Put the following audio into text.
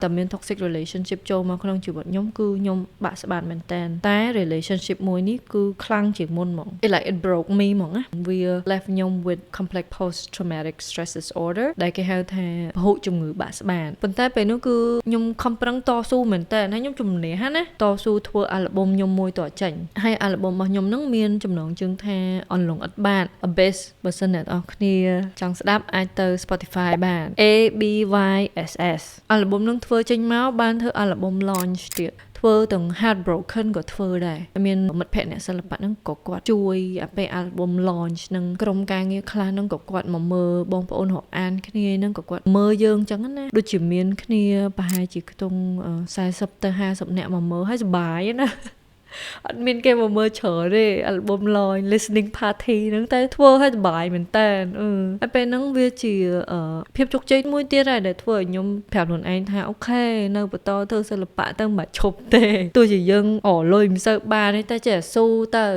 តែមាន toxic relationship ចូលមកក្នុងជីវិតខ្ញុំគឺខ្ញុំបាក់ស្បាតមែនតើតែ relationship មួយនេះគឺខ្លាំងជាងមុនហ្មង it broke me ហ្មងណាវា left ខ្ញុំ with complex post traumatic stress disorder ដែលគេហៅថាពហុជំងឺបាក់ស្បាតប៉ុន្តែពេលនោះគឺខ្ញុំខំប្រឹងតស៊ូមែនតើហើយខ្ញុំជំនះណាតស៊ូធ្វើអាល់ប៊ុមខ្ញុំមួយតចេញហើយអាល់ប៊ុមរបស់ខ្ញុំហ្នឹងមានចំណងជើងថាអន្លង់ឥតបាត Abyss បើសិនអ្នកនរគ្នាចង់ស្ដាប់អាចទៅ Spotify បាន ABYSS អាល់ប៊ុមហ្នឹងធ្វើចេញមកបានធ្វើអាល់ប៊ុម launch ទៀតធ្វើទាំង Heartbroken ក៏ធ្វើដែរមានមិត្តភ័ក្តិអ្នកសិល្បៈហ្នឹងក៏គាត់ជួយពេល album launch នឹងក្រុមការងារខ្លះហ្នឹងក៏គាត់មកមើលបងប្អូនរាប់អានគ្នាហ្នឹងក៏គាត់មើលយើងអញ្ចឹងណាដូចជាមានគ្នាប្រហែលជាខ្ទង់40ទៅ50នាក់មកមើលហើយសប្បាយណាអត់មានគេមកមើលច្រើនទេ album launch listening party ហ្នឹងតែធ្វើឲ្យសប្បាយមែនតើហើយពេលហ្នឹងវាជាភាពជោគជ័យមួយទៀតដែរដែលធ្វើឲ្យខ្ញុំប្រាប់ខ្លួនឯងថាអូខេនៅបន្តធ្វើសិល្បៈទៅមិនឈប់ទេទោះជាយើងលុយមិនសូវបានទេតែចេះស៊ូទៅ